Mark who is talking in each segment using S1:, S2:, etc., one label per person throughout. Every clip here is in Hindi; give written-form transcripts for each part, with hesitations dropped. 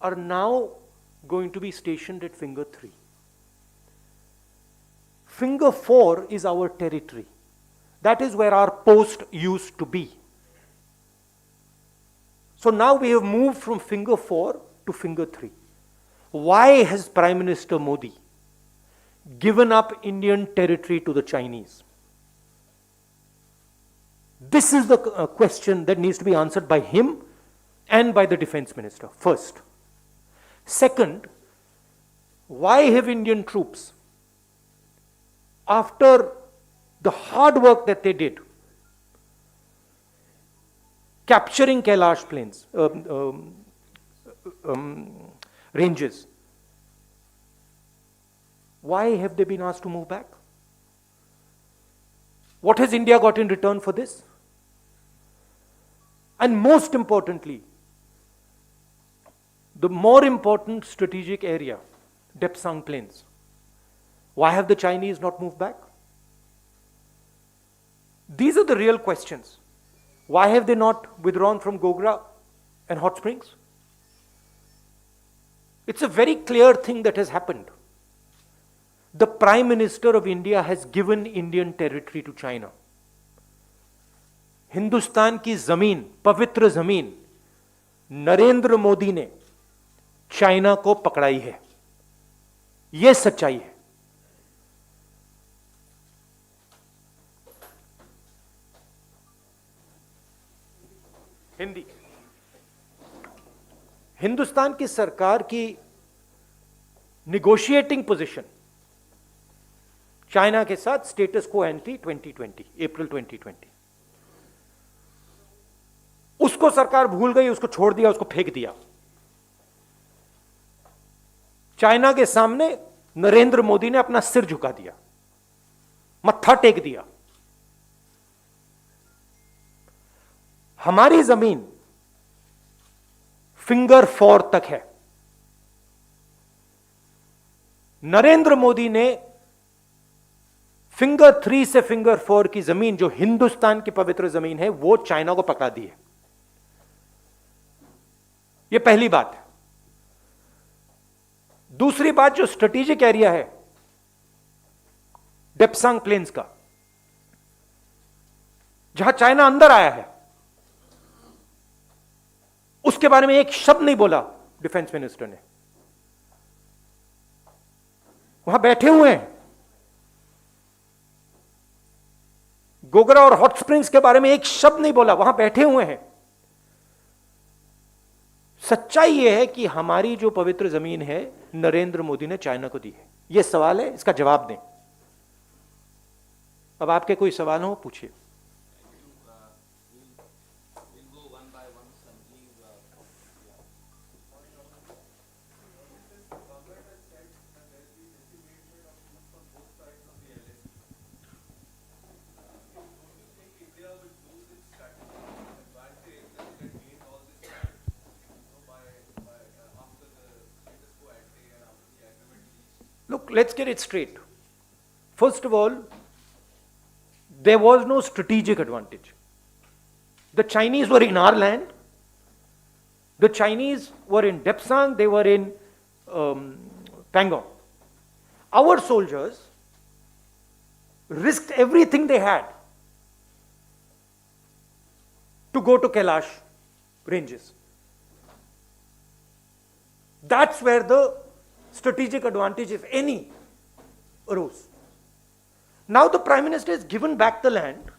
S1: are now going to be stationed at Finger 3. Finger 4 is our territory. That is where our post used to be. So now we have moved from Finger 4 to Finger 3. Why has Prime Minister Modi given up Indian territory to the Chinese? This is the question that needs to be answered by him and by the Defense Minister, first. Second, why have Indian troops, after the hard work that they did, capturing Kailash plains, ranges, why have they been asked to move back? What has India got in return for this? And most importantly, the more important strategic area, Depsang Plains. Why have the Chinese not moved back? These are the real questions. Why have they not withdrawn from Gogra and Hot Springs? It's a very clear thing that has happened. The Prime Minister of India has given Indian territory to China. Hindustan की जमीन, पवित्र जमीन, नरेंद्र मोदी ने चाइना को पकड़ाई है. यह सच्चाई है. हिंदी. हिंदुस्तान की सरकार की निगोशिएटिंग पोजीशन चाइना के साथ स्टेटस को एंटी 2020, अप्रैल 2020, उसको सरकार भूल गई, उसको छोड़ दिया, उसको फेंक दिया. चाइना के सामने नरेंद्र मोदी ने अपना सिर झुका दिया, मत्था टेक दिया. हमारी जमीन फिंगर 4 तक है. नरेंद्र मोदी ने फिंगर 3 से फिंगर 4 की जमीन, जो हिंदुस्तान की पवित्र जमीन है, वो चाइना को पकड़ा दी है. यह पहली बात है. दूसरी बात, जो स्ट्रेटेजिक एरिया है डेप्सांग प्लेन्स का, जहां चाइना अंदर आया है, उसके बारे में एक शब्द नहीं बोला डिफेंस मिनिस्टर ने. वहां बैठे हुए हैं. गोगरा और हॉट स्प्रिंग्स के बारे में एक शब्द नहीं बोला, वहां बैठे हुए हैं. सच्चाई यह है कि हमारी जो पवित्र जमीन है नरेंद्र मोदी ने चाइना को दी है. यह सवाल है, इसका जवाब दें. अब आपके कोई सवाल हो पूछिए. Look, let's get it straight. First of all, there was no strategic advantage. The Chinese were in our land. The Chinese were in Depsang, they were in Pangong. Our soldiers risked everything they had to go to Kailash ranges. That's where the strategic advantage, if any, arose. Now the Prime Minister has given back the land.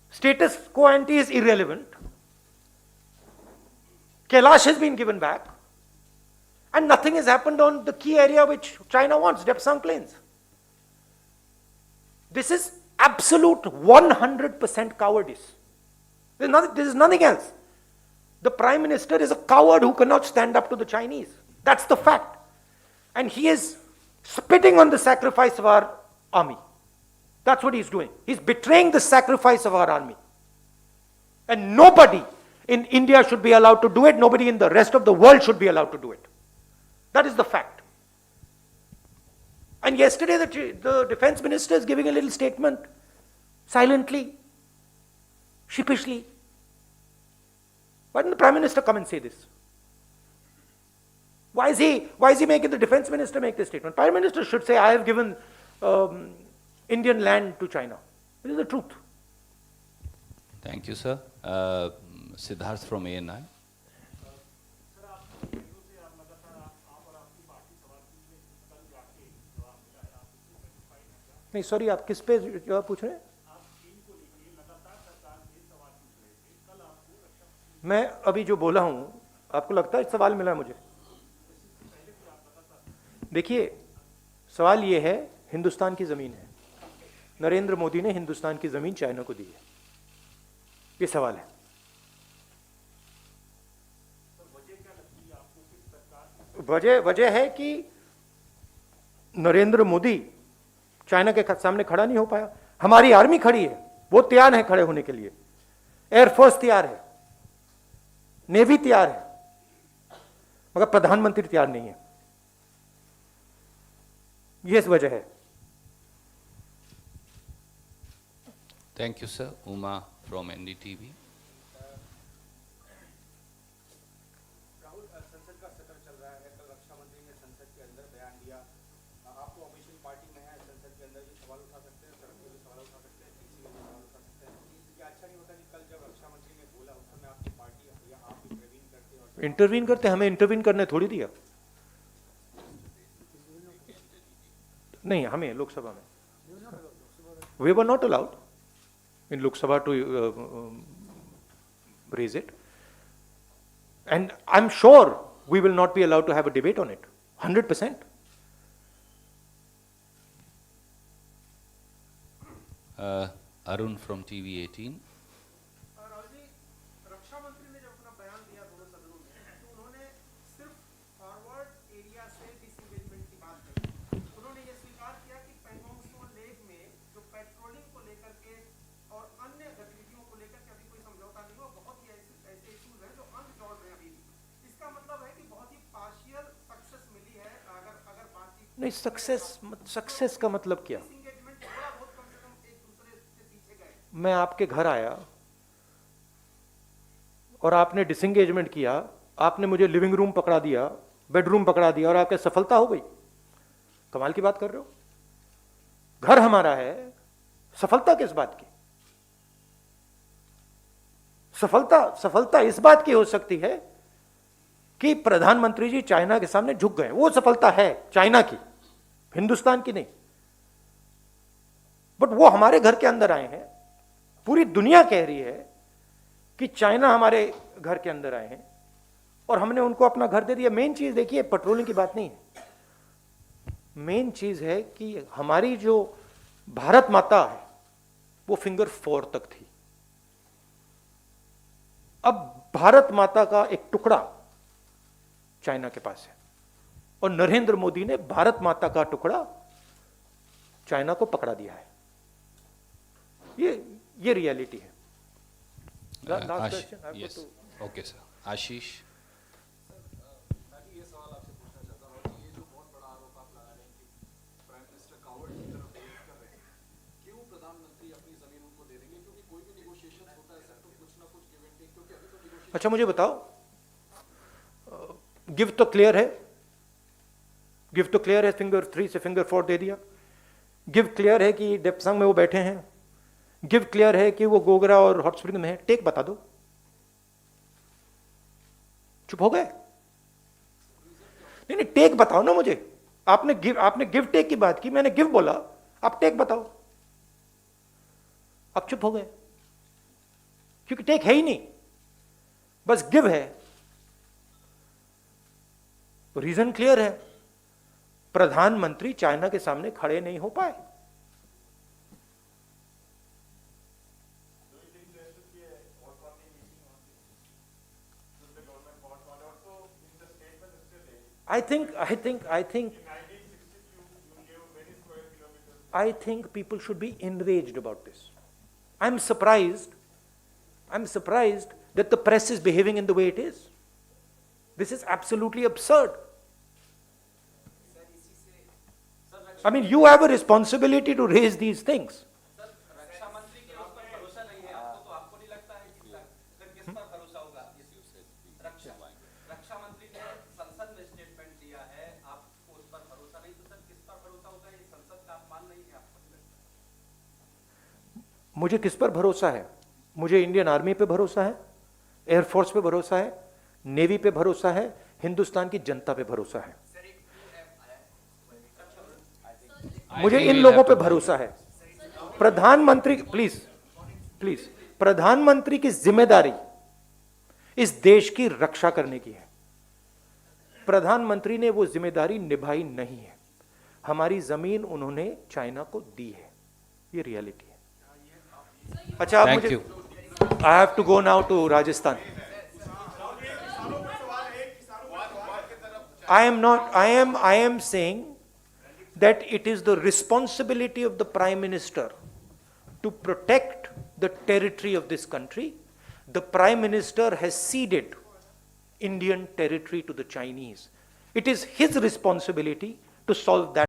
S1: Status quo ante is irrelevant. Kailash has been given back. And nothing has happened on the key area which China wants, Depsang Plains. This is absolute 100% cowardice. There is nothing else. The Prime Minister is a coward who cannot stand up to the Chinese. That's the fact. And he is spitting on the sacrifice of our army. That's what he's doing. He's betraying the sacrifice of our army. And nobody in India should be allowed to do it. Nobody in the rest of the world should be allowed to do it. That is the fact. And yesterday the defense minister is giving a little statement, silently, sheepishly. Why didn't the Prime Minister come and say this? Why is he making the defense minister make this statement? Prime Minister should say, I have given Indian land to China. This is the truth.
S2: Thank you, sir. Siddharth from ANI.
S1: नहीं सॉरी, आप किस पे जवाब पूछ रहे हैं? मैं अभी जो बोला हूं, आपको लगता है सवाल मिला है मुझे? देखिए, सवाल ये है, हिंदुस्तान की जमीन है, नरेंद्र मोदी ने हिंदुस्तान की जमीन चाइना को दी है, ये सवाल है। वजह है कि नरेंद्र मोदी चाइना के सामने खड़ा नहीं हो पाया। हमारी आर्मी खड़ी है, वो तैयार है खड़े होने के लिए, एयरफोर्स तैयार है, नेवी तैयार है, मगर प्रधानमंत्री तैयार नहीं है। ये वजह है।
S2: Thank you, sir. Uma from NDTV.
S3: Rahul, संसद का सत्र चल रहा है। कल रक्षा मंत्री ने संसद के अंदर बयान दिया। आप तो ऑपोजिशन पार्टी में हैं, संसद के अंदर भी सवाल उठा सकते हैं, सड़क पे भी सवाल उठा सकते हैं, किसी में भी सवाल उठा सकते हैं। क्या अच्छा नहीं होता कि कल जब रक्षा मंत्री ने बोला उस समय आपकी पार्टी या आप इंटरवीन करते और
S1: इंटरवीन करते? हमें इंटरवीन करने थोड़ी दिया। नहीं, हमें लोकसभा में we were not allowed in Lok Sabha to raise it, and I'm sure we will not be allowed to have a debate on it 100%.
S2: Arun from TV18.
S3: Rahul ji, रक्षा मंत्री ने जब अपना बयान दिया दोनों सदनों में, तो उन्होंने सिर्फ फॉरवर्ड एरिया से डिसएंगेजमेंट की बात कही। उन्होंने ये स्वीकार किया कि पैंगोंग त्सो लेक में जो पेट्रोलिंग को लेकर के और अन्य गतिविधियों को लेकर के अभी कोई समझौता नहीं हुआ, बहुत ही ऐसे इश्यूज हैं जो अनरिजॉल्व हैं अभी भी। इसका मतलब है कि बहुत ही पार्शियल सक्सेस मिली है। अगर बातचीत
S1: नहीं, सक्सेस का मतलब क्या?
S3: डिसएंगेजमेंट थोड़ा बहुत कम से कम एक दूसरे से पीछे गए।
S1: मैं आपके घर आया और आपने डिसएंगेजमेंट किया, आपने मुझे लिविंग रूम पकड़ा दिया, बेडरूम पकड़ा दिया, और आपके सफलता हो गई? कमाल की बात कर रहे हो। घर हमारा है, सफलता किस बात की? सफलता इस बात की हो सकती है कि प्रधानमंत्री जी चाइना के सामने झुक गए, वो सफलता है चाइना की, हिंदुस्तान की नहीं। बट वो हमारे घर के अंदर आए हैं, पूरी दुनिया कह रही है कि चाइना हमारे घर के अंदर आए हैं और हमने उनको अपना घर दे दिया। मेन चीज देखिए, पेट्रोलिंग की बात नहीं है, मेन चीज है कि हमारी जो भारत माता है वो फिंगर 4 तक थी। अब भारत माता का एक टुकड़ा चाइना के पास है, और नरेंद्र मोदी ने भारत माता का टुकड़ा चाइना को पकड़ा दिया है। ये रियलिटी है। Last question. I've got
S2: Yes.
S3: to-
S2: Okay, sir. Ashish.
S4: मैं भी ये सवाल आपसे पूछना चाहता हूँ कि ये जो बहुत बड़ा आरोप आप लगा रहे हैं कि प्राइम मिनिस्टर कावर्ड की तरफ बिहेव कर रहे हैं, क्यों प्रधानमंत्री अपनी जमीन उनको दे देंगे? क्योंकि कोई भी नेगोशिएशन होता है सर, तो कुछ ना कुछ गिव एंड टेक, क्योंकि अभी तो negotiation
S1: अच्छा, मुझे बताओ, गिव तो क्लियर है, गिव तो क्लियर है, फिंगर 3 से फिंगर 4 दे दिया। गिव क्लियर है कि डेप्संग में वो बैठे हैं, गिव क्लियर है कि वो गोगरा और हॉट स्प्रिंग में है। टेक बता दो। चुप हो गए? नहीं, टेक बताओ ना मुझे। आपने गिव टेक की बात की, मैंने गिव बोला, आप टेक बताओ। आप चुप हो गए क्योंकि टेक है ही नहीं, बस गिव है। रीजन क्लियर है, प्रधानमंत्री चाइना के सामने खड़े नहीं हो पाए। I think people should be enraged about this. I'm surprised that the press is behaving in the way it is. This is absolutely absurd. I mean, you have a responsibility to raise these things.
S3: रक्षा मंत्री के उस पर भरोसा नहीं है आपको, तो आपको नहीं लगता है कि फिर किस पर भरोसा होगा? रक्षा मंत्री ने संसद में स्टेटमेंट
S1: मुझे किस पर भरोसा है? मुझे इंडियन आर्मी पे भरोसा है, एयरफोर्स पे भरोसा है, नेवी पे भरोसा है, हिंदुस्तान की जनता पे भरोसा है। मुझे इन लोगों पे भरोसा है। प्रधानमंत्री, प्लीज प्लीज, प्रधानमंत्री की जिम्मेदारी इस देश की रक्षा करने की है। प्रधानमंत्री ने वो जिम्मेदारी निभाई नहीं है। हमारी जमीन उन्होंने चाइना को दी है, ये रियलिटी है। अच्छा, आप
S2: Thank
S1: मुझे,
S2: you.
S1: I have to go now to Rajasthan. I am saying that it is the responsibility of the Prime Minister to protect the territory of this country. The Prime Minister has ceded Indian territory to the Chinese. It is his responsibility to solve that.